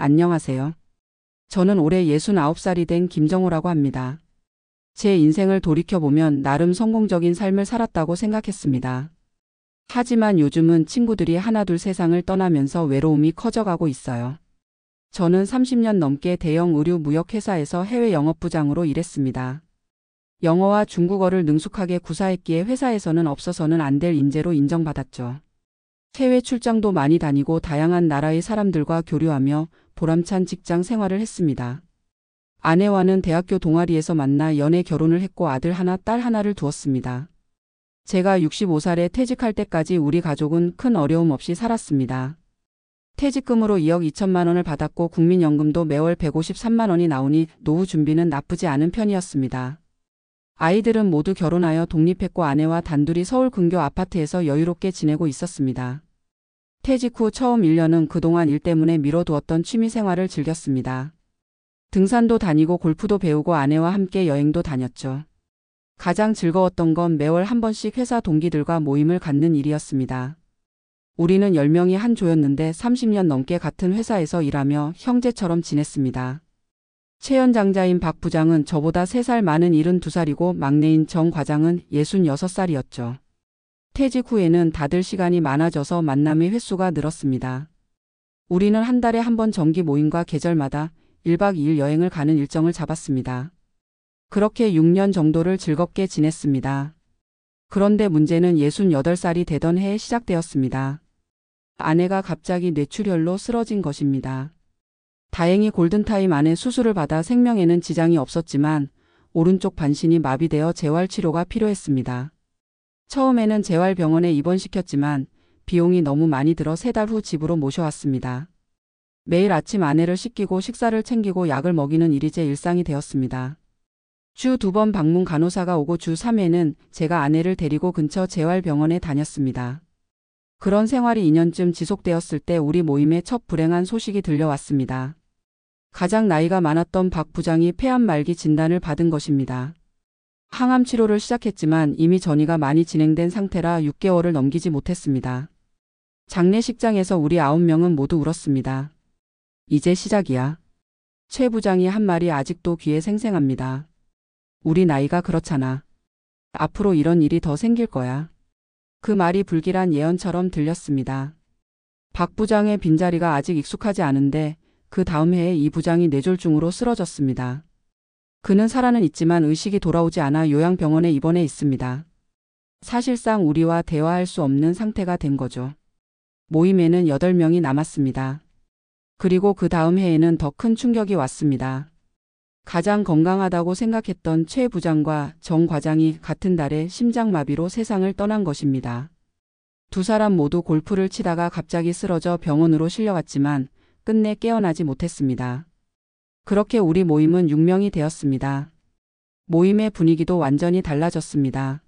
안녕하세요. 저는 올해 69살이 된 김정호라고 합니다. 제 인생을 돌이켜보면 나름 성공적인 삶을 살았다고 생각했습니다. 하지만 요즘은 친구들이 하나둘 세상을 떠나면서 외로움이 커져가고 있어요. 저는 30년 넘게 대형 의류 무역 회사에서 해외 영업부장으로 일했습니다. 영어와 중국어를 능숙하게 구사했기에 회사에서는 없어서는 안 될 인재로 인정받았죠. 해외 출장도 많이 다니고 다양한 나라의 사람들과 교류하며 보람찬 직장 생활을 했습니다. 아내와는 대학교 동아리에서 만나 연애 결혼을 했고 아들 하나, 딸 하나를 두었습니다. 제가 65살에 퇴직할 때까지 우리 가족은 큰 어려움 없이 살았습니다. 퇴직금으로 2억 2천만 원을 받았고 국민연금도 매월 153만 원이 나오니 노후 준비는 나쁘지 않은 편이었습니다. 아이들은 모두 결혼하여 독립했고 아내와 단둘이 서울 근교 아파트에서 여유롭게 지내고 있었습니다. 퇴직 후 처음 1년은 그동안 일 때문에 미뤄두었던 취미 생활을 즐겼습니다. 등산도 다니고 골프도 배우고 아내와 함께 여행도 다녔죠. 가장 즐거웠던 건 매월 한 번씩 회사 동기들과 모임을 갖는 일이었습니다. 우리는 10명이 한 조였는데 30년 넘게 같은 회사에서 일하며 형제처럼 지냈습니다. 최연장자인 박 부장은 저보다 3살 많은 72살이고 막내인 정 과장은 66살이었죠. 퇴직 후에는 다들 시간이 많아져서 만남의 횟수가 늘었습니다. 우리는 한 달에 한 번 정기 모임과 계절마다 1박 2일 여행을 가는 일정을 잡았습니다. 그렇게 6년 정도를 즐겁게 지냈습니다. 그런데 문제는 68살이 되던 해에 시작되었습니다. 아내가 갑자기 뇌출혈로 쓰러진 것입니다. 다행히 골든타임 안에 수술을 받아 생명에는 지장이 없었지만 오른쪽 반신이 마비되어 재활치료가 필요했습니다. 처음에는 재활병원에 입원시켰지만 비용이 너무 많이 들어 3달 후 집으로 모셔왔습니다. 매일 아침 아내를 씻기고 식사를 챙기고 약을 먹이는 일이 제 일상이 되었습니다. 주 2번 방문 간호사가 오고 주 3회는 제가 아내를 데리고 근처 재활병원에 다녔습니다. 그런 생활이 2년쯤 지속되었을 때 우리 모임에 첫 불행한 소식이 들려왔습니다. 가장 나이가 많았던 박 부장이 폐암 말기 진단을 받은 것입니다. 항암 치료를 시작했지만 이미 전이가 많이 진행된 상태라 6개월을 넘기지 못했습니다. 장례식장에서 우리 9명은 모두 울었습니다. 이제 시작이야. 최 부장이 한 말이 아직도 귀에 생생합니다. 우리 나이가 그렇잖아. 앞으로 이런 일이 더 생길 거야. 그 말이 불길한 예언처럼 들렸습니다. 박 부장의 빈자리가 아직 익숙하지 않은데 그 다음 해에 이 부장이 뇌졸중으로 쓰러졌습니다. 그는 살아는 있지만 의식이 돌아오지 않아 요양병원에 입원해 있습니다. 사실상 우리와 대화할 수 없는 상태가 된 거죠. 모임에는 8명이 남았습니다. 그리고 그 다음 해에는 더 큰 충격이 왔습니다. 가장 건강하다고 생각했던 최 부장과 정 과장이 같은 달에 심장마비로 세상을 떠난 것입니다. 두 사람 모두 골프를 치다가 갑자기 쓰러져 병원으로 실려갔지만 끝내 깨어나지 못했습니다. 그렇게 우리 모임은 6명이 되었습니다. 모임의 분위기도 완전히 달라졌습니다.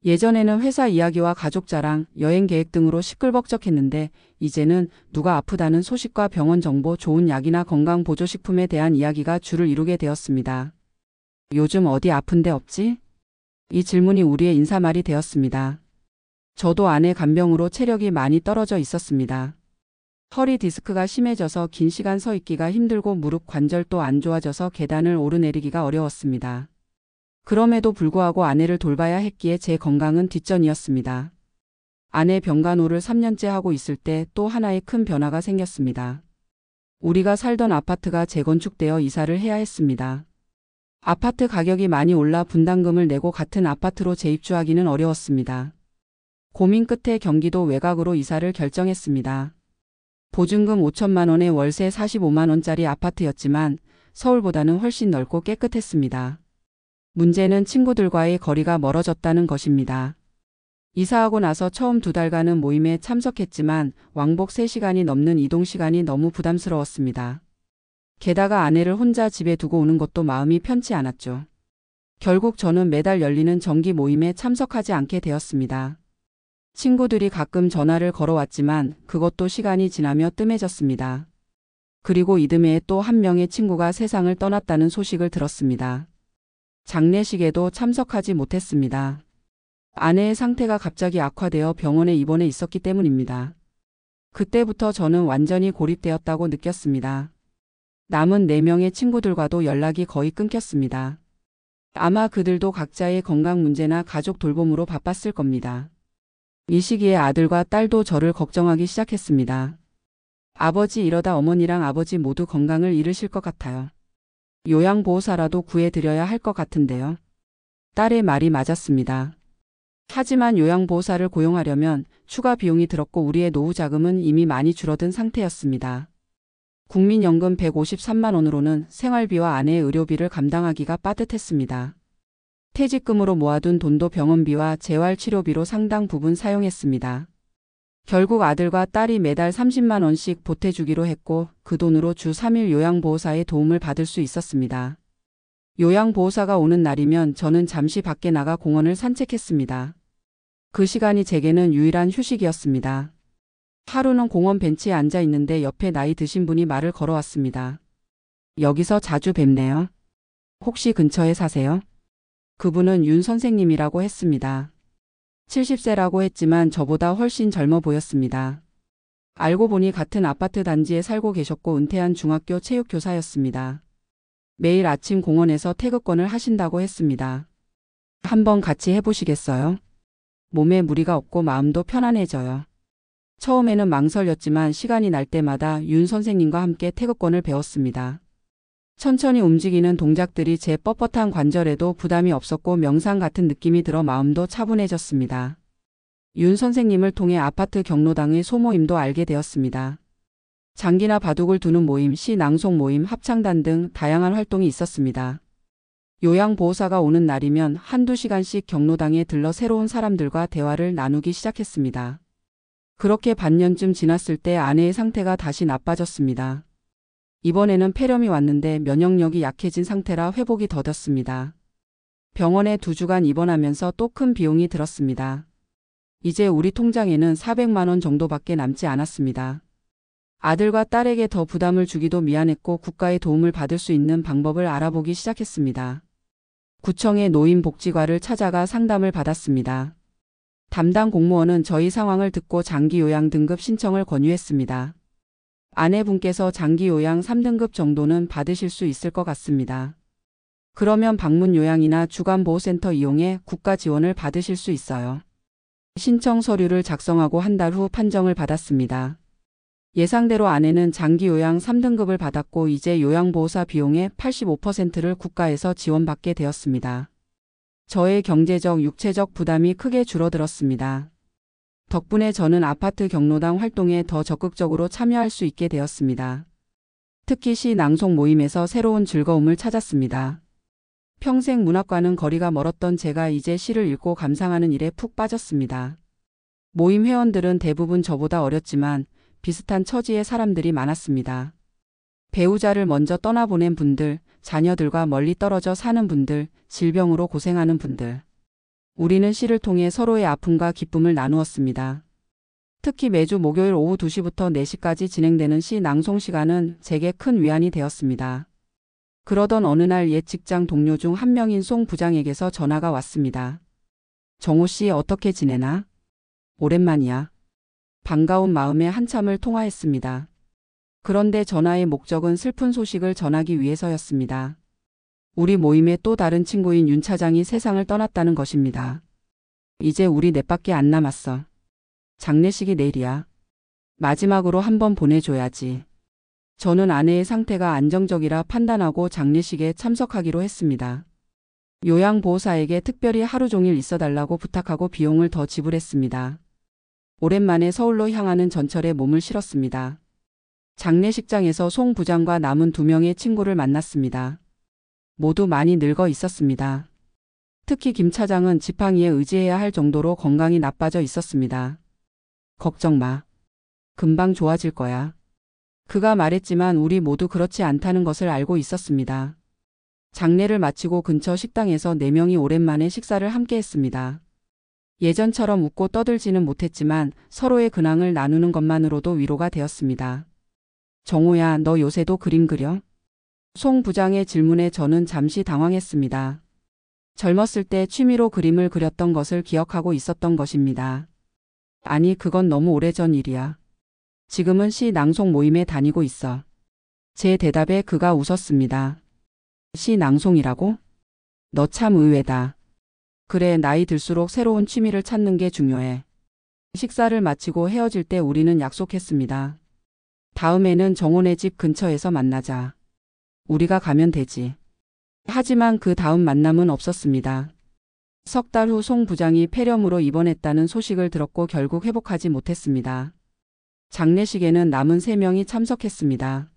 예전에는 회사 이야기와 가족 자랑, 여행 계획 등으로 시끌벅적했는데 이제는 누가 아프다는 소식과 병원 정보, 좋은 약이나 건강보조식품에 대한 이야기가 주를 이루게 되었습니다. 요즘 어디 아픈 데 없지? 이 질문이 우리의 인사말이 되었습니다. 저도 아내 간병으로 체력이 많이 떨어져 있었습니다. 허리 디스크가 심해져서 긴 시간 서 있기가 힘들고 무릎 관절도 안 좋아져서 계단을 오르내리기가 어려웠습니다. 그럼에도 불구하고 아내를 돌봐야 했기에 제 건강은 뒷전이었습니다. 아내 병간호를 3년째 하고 있을 때 또 하나의 큰 변화가 생겼습니다. 우리가 살던 아파트가 재건축되어 이사를 해야 했습니다. 아파트 가격이 많이 올라 분담금을 내고 같은 아파트로 재입주하기는 어려웠습니다. 고민 끝에 경기도 외곽으로 이사를 결정했습니다. 보증금 5천만 원에 월세 45만 원짜리 아파트였지만 서울보다는 훨씬 넓고 깨끗했습니다. 문제는 친구들과의 거리가 멀어졌다는 것입니다. 이사하고 나서 처음 2달간은 모임에 참석했지만 왕복 3시간이 넘는 이동 시간이 너무 부담스러웠습니다. 게다가 아내를 혼자 집에 두고 오는 것도 마음이 편치 않았죠. 결국 저는 매달 열리는 정기 모임에 참석하지 않게 되었습니다. 친구들이 가끔 전화를 걸어왔지만 그것도 시간이 지나며 뜸해졌습니다. 그리고 이듬해에 또 한 명의 친구가 세상을 떠났다는 소식을 들었습니다. 장례식에도 참석하지 못했습니다. 아내의 상태가 갑자기 악화되어 병원에 입원해 있었기 때문입니다. 그때부터 저는 완전히 고립되었다고 느꼈습니다. 남은 4명의 친구들과도 연락이 거의 끊겼습니다. 아마 그들도 각자의 건강 문제나 가족 돌봄으로 바빴을 겁니다. 이 시기에 아들과 딸도 저를 걱정하기 시작했습니다. 아버지 이러다 어머니랑 아버지 모두 건강을 잃으실 것 같아요. 요양보호사라도 구해드려야 할 것 같은데요. 딸의 말이 맞았습니다. 하지만 요양보호사를 고용하려면 추가 비용이 들었고 우리의 노후 자금은 이미 많이 줄어든 상태였습니다. 국민연금 153만 원으로는 생활비와 아내의 의료비를 감당하기가 빠듯했습니다. 퇴직금으로 모아둔 돈도 병원비와 재활치료비로 상당 부분 사용했습니다. 결국 아들과 딸이 매달 30만 원씩 보태주기로 했고 그 돈으로 주 3일 요양보호사의 도움을 받을 수 있었습니다. 요양보호사가 오는 날이면 저는 잠시 밖에 나가 공원을 산책했습니다. 그 시간이 제게는 유일한 휴식이었습니다. 하루는 공원 벤치에 앉아 있는데 옆에 나이 드신 분이 말을 걸어왔습니다. 여기서 자주 뵙네요. 혹시 근처에 사세요? 그분은 윤 선생님이라고 했습니다. 70세라고 했지만 저보다 훨씬 젊어 보였습니다. 알고 보니 같은 아파트 단지에 살고 계셨고 은퇴한 중학교 체육교사였습니다. 매일 아침 공원에서 태극권을 하신다고 했습니다. 한번 같이 해보시겠어요? 몸에 무리가 없고 마음도 편안해져요. 처음에는 망설였지만 시간이 날 때마다 윤 선생님과 함께 태극권을 배웠습니다. 천천히 움직이는 동작들이 제 뻣뻣한 관절에도 부담이 없었고 명상 같은 느낌이 들어 마음도 차분해졌습니다. 윤 선생님을 통해 아파트 경로당의 소모임도 알게 되었습니다. 장기나 바둑을 두는 모임, 시 낭송 모임, 합창단 등 다양한 활동이 있었습니다. 요양보호사가 오는 날이면 한두 시간씩 경로당에 들러 새로운 사람들과 대화를 나누기 시작했습니다. 그렇게 반년쯤 지났을 때 아내의 상태가 다시 나빠졌습니다. 이번에는 폐렴이 왔는데 면역력이 약해진 상태라 회복이 더뎠습니다. 병원에 2주간 입원하면서 또 큰 비용이 들었습니다. 이제 우리 통장에는 400만 원 정도밖에 남지 않았습니다. 아들과 딸에게 더 부담을 주기도 미안했고 국가의 도움을 받을 수 있는 방법을 알아보기 시작했습니다. 구청의 노인복지과를 찾아가 상담을 받았습니다. 담당 공무원은 저희 상황을 듣고 장기요양 등급 신청을 권유했습니다. 아내분께서 장기요양 3등급 정도는 받으실 수 있을 것 같습니다. 그러면 방문요양이나 주간보호센터 이용해 국가 지원을 받으실 수 있어요. 신청 서류를 작성하고 한 달 후 판정을 받았습니다. 예상대로 아내는 장기요양 3등급을 받았고 이제 요양보호사 비용의 85%를 국가에서 지원받게 되었습니다. 저의 경제적, 육체적 부담이 크게 줄어들었습니다. 덕분에 저는 아파트 경로당 활동에 더 적극적으로 참여할 수 있게 되었습니다. 특히 시 낭송 모임에서 새로운 즐거움을 찾았습니다. 평생 문학과는 거리가 멀었던 제가 이제 시를 읽고 감상하는 일에 푹 빠졌습니다. 모임 회원들은 대부분 저보다 어렸지만 비슷한 처지의 사람들이 많았습니다. 배우자를 먼저 떠나보낸 분들, 자녀들과 멀리 떨어져 사는 분들, 질병으로 고생하는 분들. 우리는 시를 통해 서로의 아픔과 기쁨을 나누었습니다. 특히 매주 목요일 오후 2시부터 4시까지 진행되는 시 낭송 시간은 제게 큰 위안이 되었습니다. 그러던 어느 날 옛 직장 동료 중 한 명인 송 부장에게서 전화가 왔습니다. 정호 씨 어떻게 지내나? 오랜만이야. 반가운 마음에 한참을 통화했습니다. 그런데 전화의 목적은 슬픈 소식을 전하기 위해서였습니다. 우리 모임의 또 다른 친구인 윤 차장이 세상을 떠났다는 것입니다. 이제 우리 넷밖에 안 남았어. 장례식이 내일이야. 마지막으로 한번 보내줘야지. 저는 아내의 상태가 안정적이라 판단하고 장례식에 참석하기로 했습니다. 요양보호사에게 특별히 하루 종일 있어달라고 부탁하고 비용을 더 지불했습니다. 오랜만에 서울로 향하는 전철에 몸을 실었습니다. 장례식장에서 송 부장과 남은 2명의 친구를 만났습니다. 모두 많이 늙어 있었습니다. 특히 김 차장은 지팡이에 의지해야 할 정도로 건강이 나빠져 있었습니다. 걱정 마. 금방 좋아질 거야. 그가 말했지만 우리 모두 그렇지 않다는 것을 알고 있었습니다. 장례를 마치고 근처 식당에서 4명이 오랜만에 식사를 함께 했습니다. 예전처럼 웃고 떠들지는 못했지만 서로의 근황을 나누는 것만으로도 위로가 되었습니다. 정호야, 너 요새도 그림 그려? 송 부장의 질문에 저는 잠시 당황했습니다. 젊었을 때 취미로 그림을 그렸던 것을 기억하고 있었던 것입니다. 아니, 그건 너무 오래전 일이야. 지금은 시 낭송 모임에 다니고 있어. 제 대답에 그가 웃었습니다. 시 낭송이라고? 너 참 의외다. 그래, 나이 들수록 새로운 취미를 찾는 게 중요해. 식사를 마치고 헤어질 때 우리는 약속했습니다. 다음에는 정원의 집 근처에서 만나자. 우리가 가면 되지. 하지만 그 다음 만남은 없었습니다. 석 달 후 송 부장이 폐렴으로 입원했다는 소식을 들었고 결국 회복하지 못했습니다. 장례식에는 남은 3명이 참석했습니다.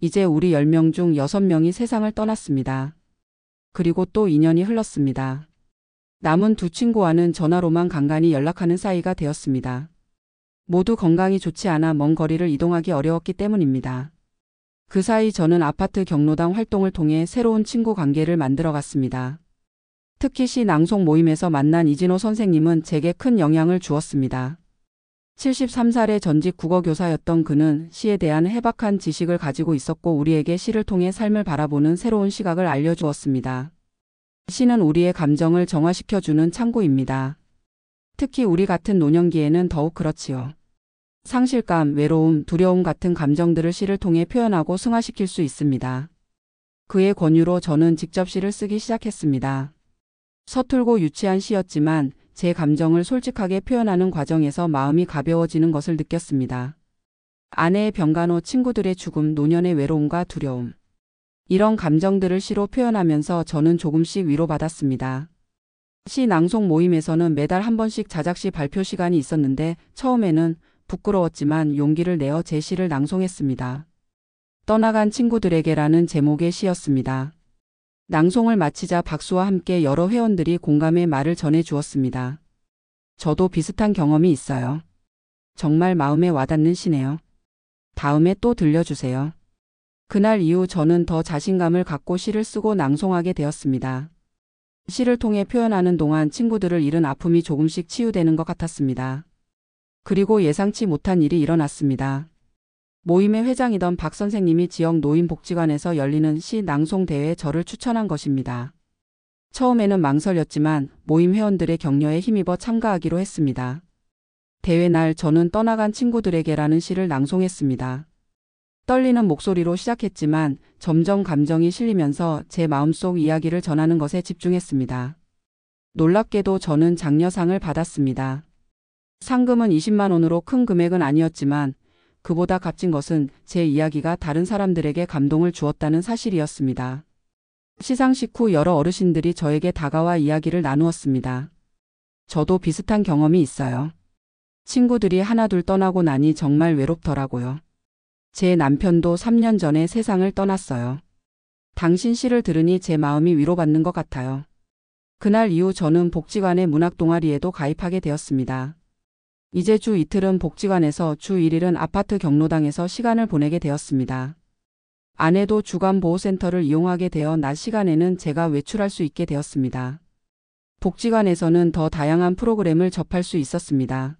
이제 우리 10명 중 6명이 세상을 떠났습니다. 그리고 또 2년이 흘렀습니다. 남은 2 친구와는 전화로만 간간히 연락하는 사이가 되었습니다. 모두 건강이 좋지 않아 먼 거리를 이동하기 어려웠기 때문입니다. 그 사이 저는 아파트 경로당 활동을 통해 새로운 친구 관계를 만들어 갔습니다. 특히 시 낭송 모임에서 만난 이진호 선생님은 제게 큰 영향을 주었습니다. 73살의 전직 국어교사였던 그는 시에 대한 해박한 지식을 가지고 있었고 우리에게 시를 통해 삶을 바라보는 새로운 시각을 알려주었습니다. 시는 우리의 감정을 정화시켜주는 창구입니다. 특히 우리 같은 노년기에는 더욱 그렇지요. 상실감, 외로움, 두려움 같은 감정들을 시를 통해 표현하고 승화시킬 수 있습니다. 그의 권유로 저는 직접 시를 쓰기 시작했습니다. 서툴고 유치한 시였지만 제 감정을 솔직하게 표현하는 과정에서 마음이 가벼워지는 것을 느꼈습니다. 아내의 병간 후 친구들의 죽음, 노년의 외로움과 두려움. 이런 감정들을 시로 표현하면서 저는 조금씩 위로받았습니다. 시 낭송 모임에서는 매달 한 번씩 자작시 발표 시간이 있었는데 처음에는 부끄러웠지만 용기를 내어 제 시를 낭송했습니다. 떠나간 친구들에게라는 제목의 시였습니다. 낭송을 마치자 박수와 함께 여러 회원들이 공감의 말을 전해 주었습니다. 저도 비슷한 경험이 있어요. 정말 마음에 와닿는 시네요. 다음에 또 들려주세요. 그날 이후 저는 더 자신감을 갖고 시를 쓰고 낭송하게 되었습니다. 시를 통해 표현하는 동안 친구들을 잃은 아픔이 조금씩 치유되는 것 같았습니다. 그리고 예상치 못한 일이 일어났습니다. 모임의 회장이던 박 선생님이 지역 노인복지관에서 열리는 시 낭송 대회에 저를 추천한 것입니다. 처음에는 망설였지만 모임 회원들의 격려에 힘입어 참가하기로 했습니다. 대회 날 저는 떠나간 친구들에게라는 시를 낭송했습니다. 떨리는 목소리로 시작했지만 점점 감정이 실리면서 제 마음속 이야기를 전하는 것에 집중했습니다. 놀랍게도 저는 장려상을 받았습니다. 상금은 20만 원으로 큰 금액은 아니었지만 그보다 값진 것은 제 이야기가 다른 사람들에게 감동을 주었다는 사실이었습니다. 시상식 후 여러 어르신들이 저에게 다가와 이야기를 나누었습니다. 저도 비슷한 경험이 있어요. 친구들이 하나둘 떠나고 나니 정말 외롭더라고요. 제 남편도 3년 전에 세상을 떠났어요. 당신 시를 들으니 제 마음이 위로받는 것 같아요. 그날 이후 저는 복지관의 문학 동아리에도 가입하게 되었습니다. 이제 주 이틀은 복지관에서 주 1일은 아파트 경로당에서 시간을 보내게 되었습니다. 아내도 주간 보호센터를 이용하게 되어 낮 시간에는 제가 외출할 수 있게 되었습니다. 복지관에서는 더 다양한 프로그램을 접할 수 있었습니다.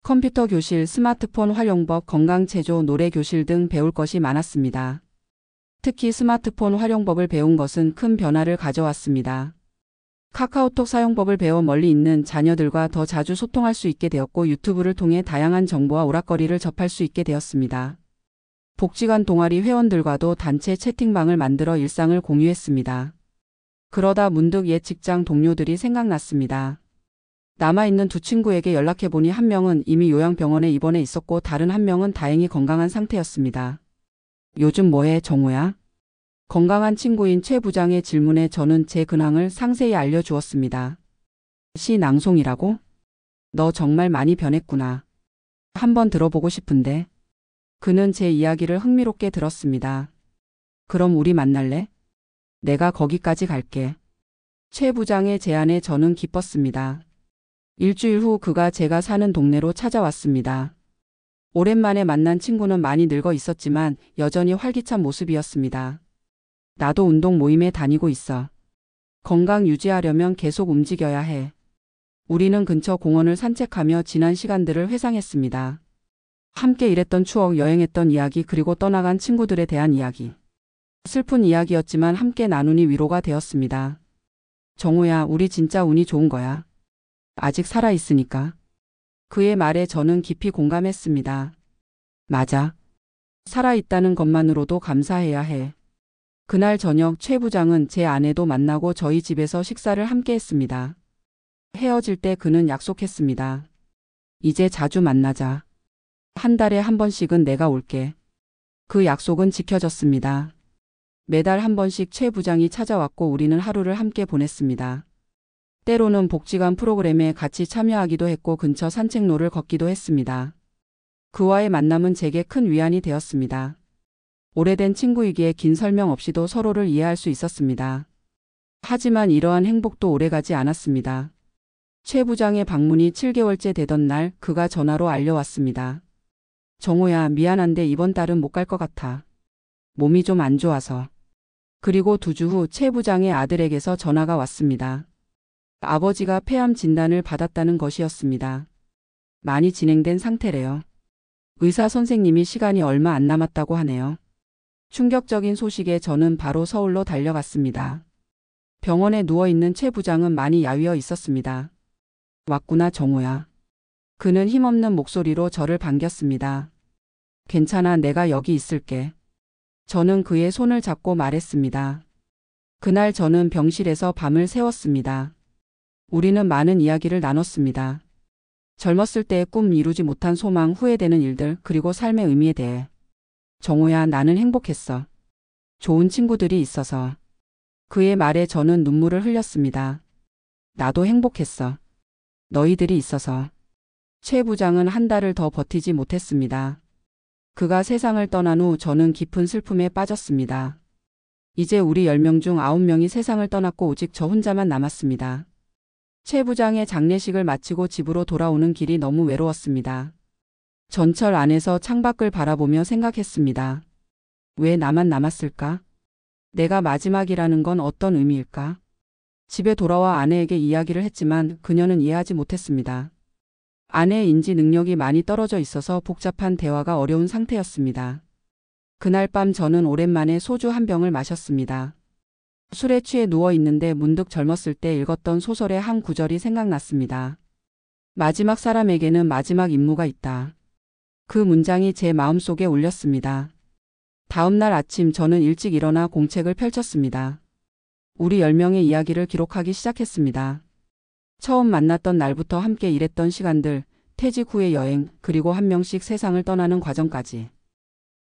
컴퓨터 교실, 스마트폰 활용법, 건강체조, 노래 교실 등 배울 것이 많았습니다. 특히 스마트폰 활용법을 배운 것은 큰 변화를 가져왔습니다. 카카오톡 사용법을 배워 멀리 있는 자녀들과 더 자주 소통할 수 있게 되었고 유튜브를 통해 다양한 정보와 오락거리를 접할 수 있게 되었습니다. 복지관 동아리 회원들과도 단체 채팅방을 만들어 일상을 공유했습니다. 그러다 문득 옛 직장 동료들이 생각났습니다. 남아있는 2 친구에게 연락해보니 한 명은 이미 요양병원에 입원해 있었고 다른 한 명은 다행히 건강한 상태였습니다. 요즘 뭐해, 정우야? 건강한 친구인 최 부장의 질문에 저는 제 근황을 상세히 알려주었습니다. 시 낭송이라고? 너 정말 많이 변했구나. 한번 들어보고 싶은데. 그는 제 이야기를 흥미롭게 들었습니다. 그럼 우리 만날래? 내가 거기까지 갈게. 최 부장의 제안에 저는 기뻤습니다. 일주일 후 그가 제가 사는 동네로 찾아왔습니다. 오랜만에 만난 친구는 많이 늙어 있었지만 여전히 활기찬 모습이었습니다. 나도 운동 모임에 다니고 있어. 건강 유지하려면 계속 움직여야 해. 우리는 근처 공원을 산책하며 지난 시간들을 회상했습니다. 함께 일했던 추억, 여행했던 이야기, 그리고 떠나간 친구들에 대한 이야기. 슬픈 이야기였지만 함께 나누니 위로가 되었습니다. 정우야, 우리 진짜 운이 좋은 거야. 아직 살아있으니까. 그의 말에 저는 깊이 공감했습니다. 맞아. 살아있다는 것만으로도 감사해야 해. 그날 저녁 최 부장은 제 아내도 만나고 저희 집에서 식사를 함께 했습니다. 헤어질 때 그는 약속했습니다. 이제 자주 만나자. 한 달에 한 번씩은 내가 올게. 그 약속은 지켜졌습니다. 매달 한 번씩 최 부장이 찾아왔고 우리는 하루를 함께 보냈습니다. 때로는 복지관 프로그램에 같이 참여하기도 했고 근처 산책로를 걷기도 했습니다. 그와의 만남은 제게 큰 위안이 되었습니다. 오래된 친구이기에 긴 설명 없이도 서로를 이해할 수 있었습니다. 하지만 이러한 행복도 오래가지 않았습니다. 최 부장의 방문이 7개월째 되던 날 그가 전화로 알려왔습니다. 정호야, 미안한데 이번 달은 못 갈 것 같아. 몸이 좀 안 좋아서. 그리고 2주 후 최 부장의 아들에게서 전화가 왔습니다. 아버지가 폐암 진단을 받았다는 것이었습니다. 많이 진행된 상태래요. 의사 선생님이 시간이 얼마 안 남았다고 하네요. 충격적인 소식에 저는 바로 서울로 달려갔습니다. 병원에 누워있는 최 부장은 많이 야위어 있었습니다. 왔구나 정호야. 그는 힘없는 목소리로 저를 반겼습니다. 괜찮아, 내가 여기 있을게. 저는 그의 손을 잡고 말했습니다. 그날 저는 병실에서 밤을 새웠습니다. 우리는 많은 이야기를 나눴습니다. 젊었을 때의 꿈, 이루지 못한 소망, 후회되는 일들, 그리고 삶의 의미에 대해. 정호야, 나는 행복했어. 좋은 친구들이 있어서. 그의 말에 저는 눈물을 흘렸습니다. 나도 행복했어. 너희들이 있어서. 최 부장은 한 달을 더 버티지 못했습니다. 그가 세상을 떠난 후 저는 깊은 슬픔에 빠졌습니다. 이제 우리 10명 중 9명이 세상을 떠났고 오직 저 혼자만 남았습니다. 최 부장의 장례식을 마치고 집으로 돌아오는 길이 너무 외로웠습니다. 전철 안에서 창밖을 바라보며 생각했습니다. 왜 나만 남았을까? 내가 마지막이라는 건 어떤 의미일까? 집에 돌아와 아내에게 이야기를 했지만 그녀는 이해하지 못했습니다. 아내의 인지 능력이 많이 떨어져 있어서 복잡한 대화가 어려운 상태였습니다. 그날 밤 저는 오랜만에 소주 한 병을 마셨습니다. 술에 취해 누워 있는데 문득 젊었을 때 읽었던 소설의 한 구절이 생각났습니다. 마지막 사람에게는 마지막 임무가 있다. 그 문장이 제 마음속에 울렸습니다. 다음 날 아침 저는 일찍 일어나 공책을 펼쳤습니다. 우리 10명의 이야기를 기록하기 시작했습니다. 처음 만났던 날부터 함께 일했던 시간들, 퇴직 후의 여행, 그리고 한 명씩 세상을 떠나는 과정까지.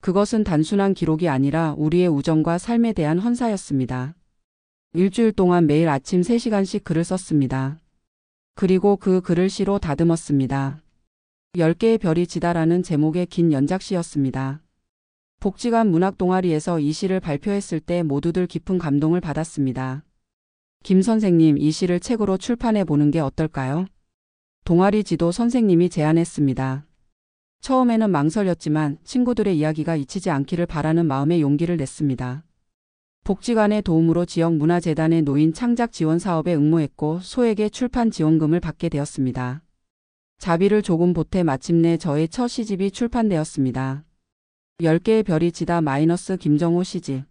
그것은 단순한 기록이 아니라 우리의 우정과 삶에 대한 헌사였습니다. 일주일 동안 매일 아침 3시간씩 글을 썼습니다. 그리고 그 글을 시로 다듬었습니다. 10개의 별이 지다라는 제목의 긴 연작시였습니다. 복지관 문학 동아리에서 이 시를 발표했을 때 모두들 깊은 감동을 받았습니다. 김 선생님, 이 시를 책으로 출판해 보는 게 어떨까요? 동아리 지도 선생님이 제안했습니다. 처음에는 망설였지만 친구들의 이야기가 잊히지 않기를 바라는 마음에 용기를 냈습니다. 복지관의 도움으로 지역문화재단의 노인 창작 지원 사업에 응모했고 소액의 출판 지원금을 받게 되었습니다. 자비를 조금 보태 마침내 저의 첫 시집이 출판되었습니다. 10개의 별이 지다 마이너스 김정호 시집.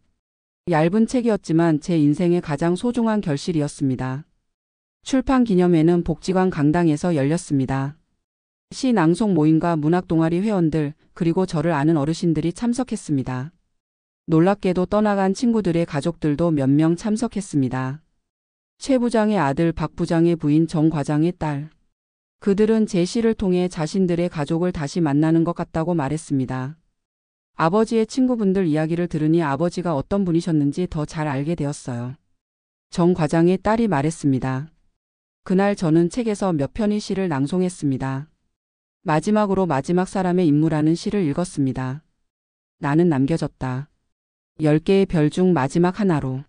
얇은 책이었지만 제 인생의 가장 소중한 결실이었습니다. 출판 기념회는 복지관 강당에서 열렸습니다. 시 낭송 모임과 문학 동아리 회원들, 그리고 저를 아는 어르신들이 참석했습니다. 놀랍게도 떠나간 친구들의 가족들도 몇 명 참석했습니다. 최 부장의 아들, 박 부장의 부인, 정 과장의 딸. 그들은 제 시를 통해 자신들의 가족을 다시 만나는 것 같다고 말했습니다. 아버지의 친구분들 이야기를 들으니 아버지가 어떤 분이셨는지 더 잘 알게 되었어요. 정 과장의 딸이 말했습니다. 그날 저는 책에서 몇 편의 시를 낭송했습니다. 마지막으로 마지막 사람의 임무라는 시를 읽었습니다. 나는 남겨졌다. 10개의 별 중 마지막 하나로.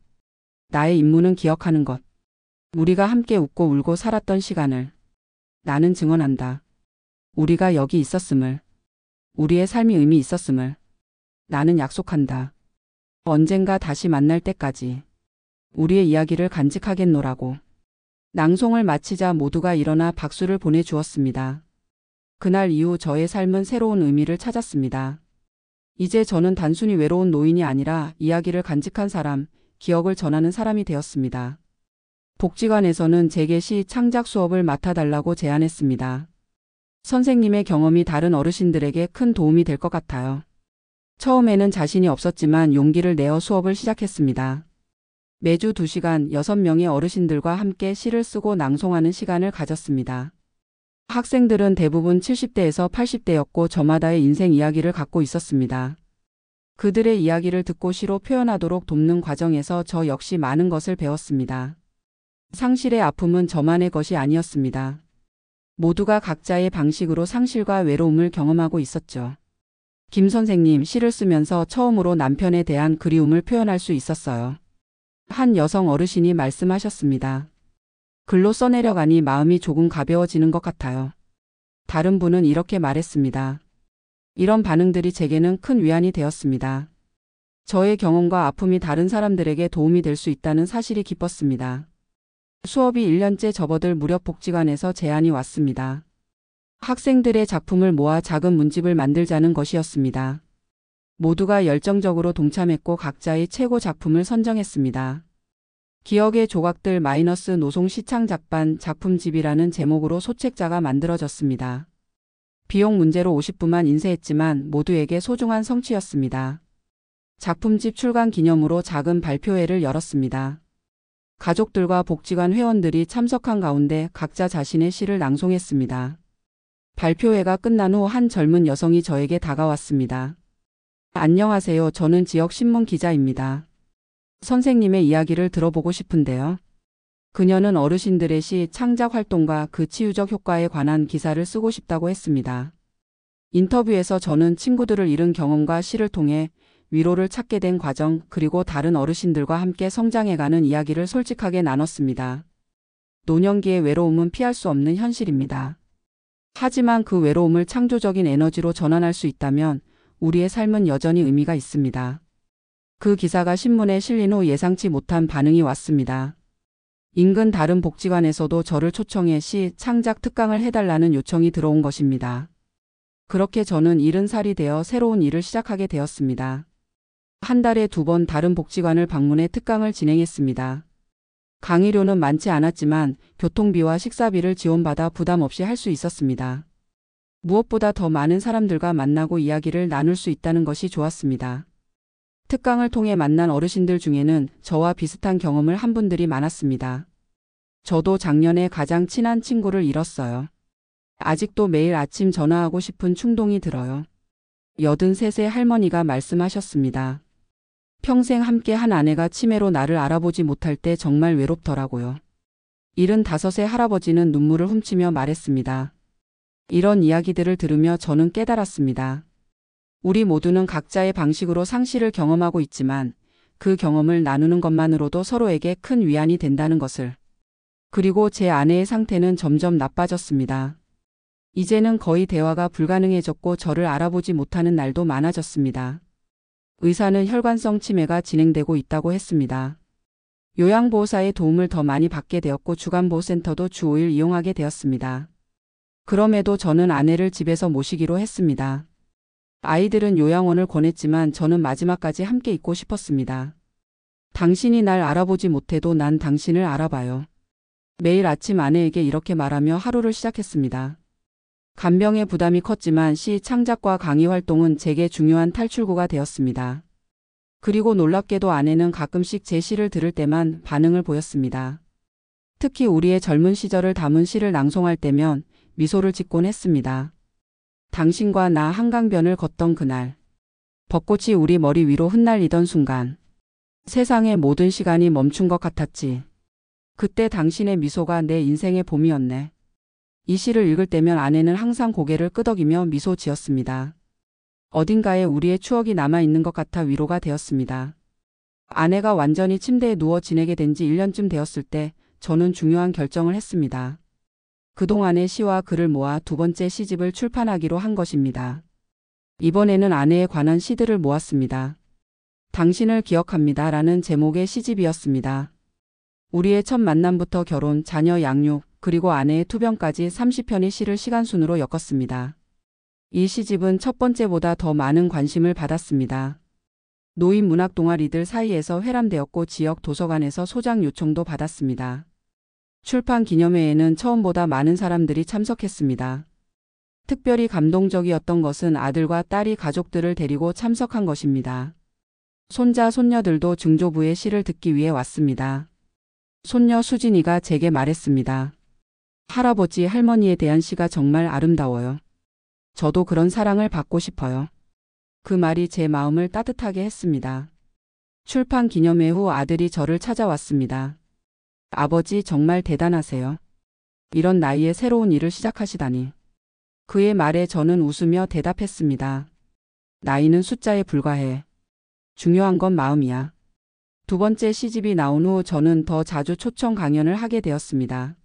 나의 임무는 기억하는 것. 우리가 함께 웃고 울고 살았던 시간을. 나는 증언한다. 우리가 여기 있었음을. 우리의 삶이 의미 있었음을. 나는 약속한다. 언젠가 다시 만날 때까지. 우리의 이야기를 간직하겠노라고. 낭송을 마치자 모두가 일어나 박수를 보내주었습니다. 그날 이후 저의 삶은 새로운 의미를 찾았습니다. 이제 저는 단순히 외로운 노인이 아니라 이야기를 간직한 사람, 기억을 전하는 사람이 되었습니다. 복지관에서는 제게 시 창작 수업을 맡아달라고 제안했습니다. 선생님의 경험이 다른 어르신들에게 큰 도움이 될 것 같아요. 처음에는 자신이 없었지만 용기를 내어 수업을 시작했습니다. 매주 2시간 6명의 어르신들과 함께 시를 쓰고 낭송하는 시간을 가졌습니다. 학생들은 대부분 70대에서 80대였고 저마다의 인생 이야기를 갖고 있었습니다. 그들의 이야기를 듣고 시로 표현하도록 돕는 과정에서 저 역시 많은 것을 배웠습니다. 상실의 아픔은 저만의 것이 아니었습니다. 모두가 각자의 방식으로 상실과 외로움을 경험하고 있었죠. 김 선생님, 시를 쓰면서 처음으로 남편에 대한 그리움을 표현할 수 있었어요. 한 여성 어르신이 말씀하셨습니다. 글로 써내려가니 마음이 조금 가벼워지는 것 같아요. 다른 분은 이렇게 말했습니다. 이런 반응들이 제게는 큰 위안이 되었습니다. 저의 경험과 아픔이 다른 사람들에게 도움이 될 수 있다는 사실이 기뻤습니다. 수업이 1년째 접어들 무렵 복지관에서 제안이 왔습니다. 학생들의 작품을 모아 작은 문집을 만들자는 것이었습니다. 모두가 열정적으로 동참했고 각자의 최고 작품을 선정했습니다. 기억의 조각들 마이너스 노송 시창작반 작품집이라는 제목으로 소책자가 만들어졌습니다. 비용 문제로 50부만 인쇄했지만 모두에게 소중한 성취였습니다. 작품집 출간 기념으로 작은 발표회를 열었습니다. 가족들과 복지관 회원들이 참석한 가운데 각자 자신의 시를 낭송했습니다. 발표회가 끝난 후 한 젊은 여성이 저에게 다가왔습니다. 안녕하세요. 저는 지역 신문 기자입니다. 선생님의 이야기를 들어보고 싶은데요. 그녀는 어르신들의 시 창작 활동과 그 치유적 효과에 관한 기사를 쓰고 싶다고 했습니다. 인터뷰에서 저는 친구들을 잃은 경험과 시를 통해 위로를 찾게 된 과정, 그리고 다른 어르신들과 함께 성장해가는 이야기를 솔직하게 나눴습니다. 노년기의 외로움은 피할 수 없는 현실입니다. 하지만 그 외로움을 창조적인 에너지로 전환할 수 있다면 우리의 삶은 여전히 의미가 있습니다. 그 기사가 신문에 실린 후 예상치 못한 반응이 왔습니다. 인근 다른 복지관에서도 저를 초청해 시 창작 특강을 해달라는 요청이 들어온 것입니다. 그렇게 저는 70살이 되어 새로운 일을 시작하게 되었습니다. 한 달에 2번 다른 복지관을 방문해 특강을 진행했습니다. 강의료는 많지 않았지만 교통비와 식사비를 지원받아 부담 없이 할 수 있었습니다. 무엇보다 더 많은 사람들과 만나고 이야기를 나눌 수 있다는 것이 좋았습니다. 특강을 통해 만난 어르신들 중에는 저와 비슷한 경험을 한 분들이 많았습니다. 저도 작년에 가장 친한 친구를 잃었어요. 아직도 매일 아침 전화하고 싶은 충동이 들어요. 83세 할머니가 말씀하셨습니다. 평생 함께 한 아내가 치매로 나를 알아보지 못할 때 정말 외롭더라고요. 75세 할아버지는 눈물을 훔치며 말했습니다. 이런 이야기들을 들으며 저는 깨달았습니다. 우리 모두는 각자의 방식으로 상실을 경험하고 있지만 그 경험을 나누는 것만으로도 서로에게 큰 위안이 된다는 것을. 그리고 제 아내의 상태는 점점 나빠졌습니다. 이제는 거의 대화가 불가능해졌고 저를 알아보지 못하는 날도 많아졌습니다. 의사는 혈관성 치매가 진행되고 있다고 했습니다. 요양보호사의 도움을 더 많이 받게 되었고 주간보호센터도 주 5일 이용하게 되었습니다. 그럼에도 저는 아내를 집에서 모시기로 했습니다. 아이들은 요양원을 권했지만 저는 마지막까지 함께 있고 싶었습니다. 당신이 날 알아보지 못해도 난 당신을 알아봐요. 매일 아침 아내에게 이렇게 말하며 하루를 시작했습니다. 간병의 부담이 컸지만 시 창작과 강의 활동은 제게 중요한 탈출구가 되었습니다. 그리고 놀랍게도 아내는 가끔씩 제 시를 들을 때만 반응을 보였습니다. 특히 우리의 젊은 시절을 담은 시를 낭송할 때면 미소를 짓곤 했습니다. 당신과 나 한강변을 걷던 그날. 벚꽃이 우리 머리 위로 흩날리던 순간. 세상의 모든 시간이 멈춘 것 같았지. 그때 당신의 미소가 내 인생의 봄이었네. 이 시를 읽을 때면 아내는 항상 고개를 끄덕이며 미소 지었습니다. 어딘가에 우리의 추억이 남아있는 것 같아 위로가 되었습니다. 아내가 완전히 침대에 누워 지내게 된 지 1년쯤 되었을 때 저는 중요한 결정을 했습니다. 그동안의 시와 글을 모아 2번째 시집을 출판하기로 한 것입니다. 이번에는 아내에 관한 시들을 모았습니다. 당신을 기억합니다 라는 제목의 시집이었습니다. 우리의 첫 만남부터 결혼, 자녀 양육, 그리고 아내의 투병까지 30편의 시를 시간순으로 엮었습니다. 이 시집은 첫 번째보다 더 많은 관심을 받았습니다. 노인 문학 동아리들 사이에서 회람되었고 지역 도서관에서 소장 요청도 받았습니다. 출판 기념회에는 처음보다 많은 사람들이 참석했습니다. 특별히 감동적이었던 것은 아들과 딸이 가족들을 데리고 참석한 것입니다. 손자, 손녀들도 증조부의 시를 듣기 위해 왔습니다. 손녀 수진이가 제게 말했습니다. 할아버지, 할머니에 대한 시가 정말 아름다워요. 저도 그런 사랑을 받고 싶어요. 그 말이 제 마음을 따뜻하게 했습니다. 출판 기념회 후 아들이 저를 찾아왔습니다. 아버지, 정말 대단하세요. 이런 나이에 새로운 일을 시작하시다니. 그의 말에 저는 웃으며 대답했습니다. 나이는 숫자에 불과해. 중요한 건 마음이야. 두 번째 시집이 나온 후 저는 더 자주 초청 강연을 하게 되었습니다.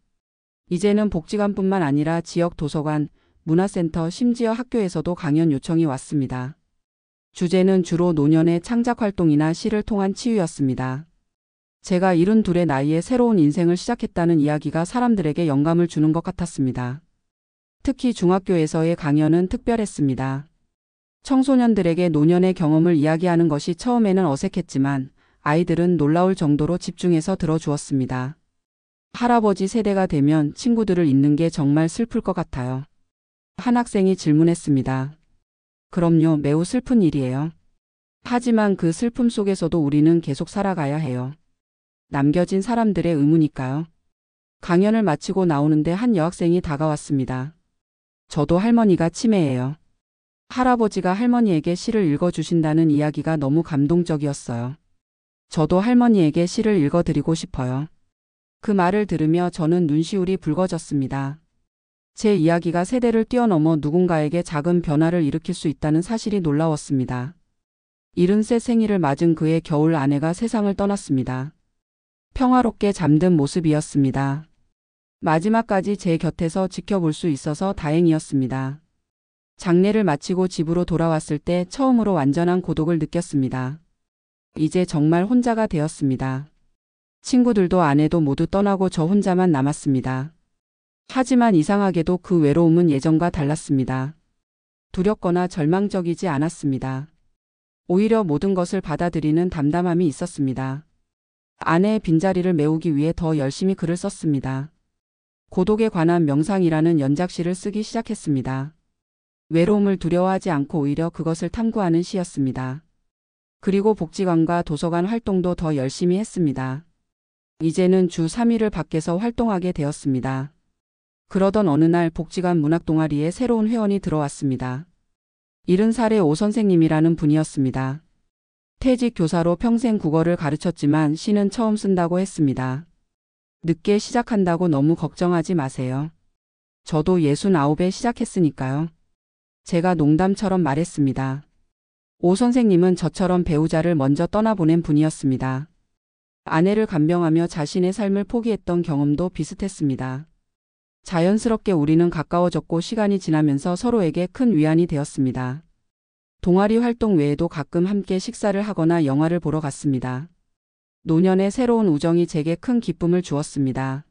이제는 복지관뿐만 아니라 지역 도서관, 문화센터, 심지어 학교에서도 강연 요청이 왔습니다. 주제는 주로 노년의 창작 활동이나 시를 통한 치유였습니다. 제가 72의 나이에 새로운 인생을 시작했다는 이야기가 사람들에게 영감을 주는 것 같았습니다. 특히 중학교에서의 강연은 특별했습니다. 청소년들에게 노년의 경험을 이야기하는 것이 처음에는 어색했지만 아이들은 놀라울 정도로 집중해서 들어주었습니다. 할아버지 세대가 되면 친구들을 잊는 게 정말 슬플 것 같아요. 한 학생이 질문했습니다. 그럼요, 매우 슬픈 일이에요. 하지만 그 슬픔 속에서도 우리는 계속 살아가야 해요. 남겨진 사람들의 의무니까요. 강연을 마치고 나오는데 한 여학생이 다가왔습니다. 저도 할머니가 치매예요. 할아버지가 할머니에게 시를 읽어주신다는 이야기가 너무 감동적이었어요. 저도 할머니에게 시를 읽어드리고 싶어요. 그 말을 들으며 저는 눈시울이 붉어졌습니다. 제 이야기가 세대를 뛰어넘어 누군가에게 작은 변화를 일으킬 수 있다는 사실이 놀라웠습니다. 73 생일을 맞은 그의 겨울 아내가 세상을 떠났습니다. 평화롭게 잠든 모습이었습니다. 마지막까지 제 곁에서 지켜볼 수 있어서 다행이었습니다. 장례를 마치고 집으로 돌아왔을 때 처음으로 완전한 고독을 느꼈습니다. 이제 정말 혼자가 되었습니다. 친구들도 아내도 모두 떠나고 저 혼자만 남았습니다. 하지만 이상하게도 그 외로움은 예전과 달랐습니다. 두렵거나 절망적이지 않았습니다. 오히려 모든 것을 받아들이는 담담함이 있었습니다. 아내의 빈자리를 메우기 위해 더 열심히 글을 썼습니다. 고독에 관한 명상이라는 연작시를 쓰기 시작했습니다. 외로움을 두려워하지 않고 오히려 그것을 탐구하는 시였습니다. 그리고 복지관과 도서관 활동도 더 열심히 했습니다. 이제는 주 3일을 밖에서 활동하게 되었습니다. 그러던 어느 날 복지관 문학동아리에 새로운 회원이 들어왔습니다. 70살의 오 선생님이라는 분이었습니다. 퇴직 교사로 평생 국어를 가르쳤지만 시는 처음 쓴다고 했습니다. 늦게 시작한다고 너무 걱정하지 마세요. 저도 69에 시작했으니까요. 제가 농담처럼 말했습니다. 오 선생님은 저처럼 배우자를 먼저 떠나보낸 분이었습니다. 아내를 간병하며 자신의 삶을 포기했던 경험도 비슷했습니다. 자연스럽게 우리는 가까워졌고 시간이 지나면서 서로에게 큰 위안이 되었습니다. 동아리 활동 외에도 가끔 함께 식사를 하거나 영화를 보러 갔습니다. 노년의 새로운 우정이 제게 큰 기쁨을 주었습니다.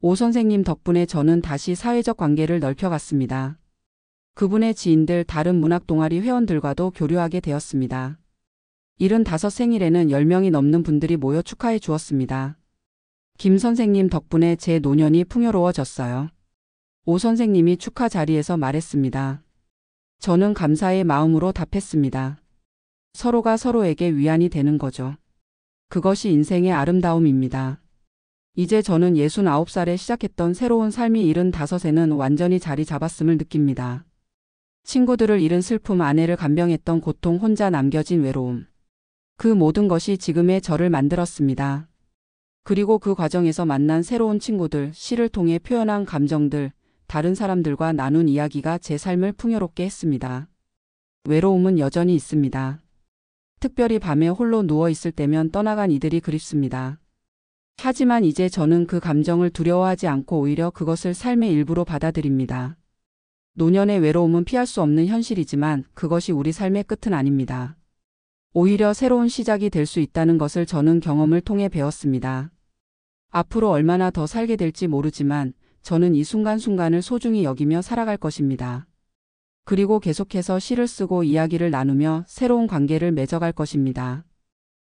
오 선생님 덕분에 저는 다시 사회적 관계를 넓혀갔습니다. 그분의 지인들, 다른 문학 동아리 회원들과도 교류하게 되었습니다. 75 생일에는 10명이 넘는 분들이 모여 축하해 주었습니다. 김 선생님 덕분에 제 노년이 풍요로워졌어요. 오 선생님이 축하 자리에서 말했습니다. 저는 감사의 마음으로 답했습니다. 서로가 서로에게 위안이 되는 거죠. 그것이 인생의 아름다움입니다. 이제 저는 69살에 시작했던 새로운 삶이 75에는 완전히 자리 잡았음을 느낍니다. 친구들을 잃은 슬픔, 아내를 간병했던 고통, 혼자 남겨진 외로움. 그 모든 것이 지금의 저를 만들었습니다. 그리고 그 과정에서 만난 새로운 친구들, 시를 통해 표현한 감정들, 다른 사람들과 나눈 이야기가 제 삶을 풍요롭게 했습니다. 외로움은 여전히 있습니다. 특별히 밤에 홀로 누워 있을 때면 떠나간 이들이 그립습니다. 하지만 이제 저는 그 감정을 두려워하지 않고 오히려 그것을 삶의 일부로 받아들입니다. 노년의 외로움은 피할 수 없는 현실이지만 그것이 우리 삶의 끝은 아닙니다. 오히려 새로운 시작이 될 수 있다는 것을 저는 경험을 통해 배웠습니다. 앞으로 얼마나 더 살게 될지 모르지만 저는 이 순간순간을 소중히 여기며 살아갈 것입니다. 그리고 계속해서 시를 쓰고 이야기를 나누며 새로운 관계를 맺어갈 것입니다.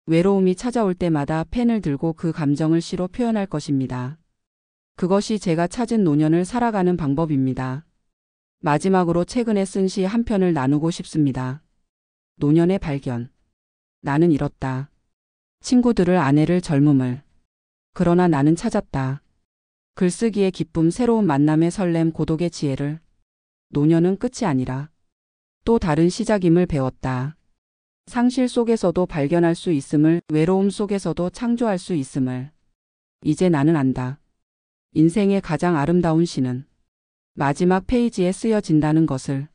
외로움이 찾아올 때마다 펜을 들고 그 감정을 시로 표현할 것입니다. 그것이 제가 찾은 노년을 살아가는 방법입니다. 마지막으로 최근에 쓴 시 한 편을 나누고 싶습니다. 노년의 발견. 나는 잃었다. 친구들을, 아내를, 젊음을. 그러나 나는 찾았다. 글쓰기의 기쁨, 새로운 만남의 설렘, 고독의 지혜를. 노년은 끝이 아니라 또 다른 시작임을 배웠다. 상실 속에서도 발견할 수 있음을, 외로움 속에서도 창조할 수 있음을. 이제 나는 안다. 인생의 가장 아름다운 시는 마지막 페이지에 쓰여진다는 것을.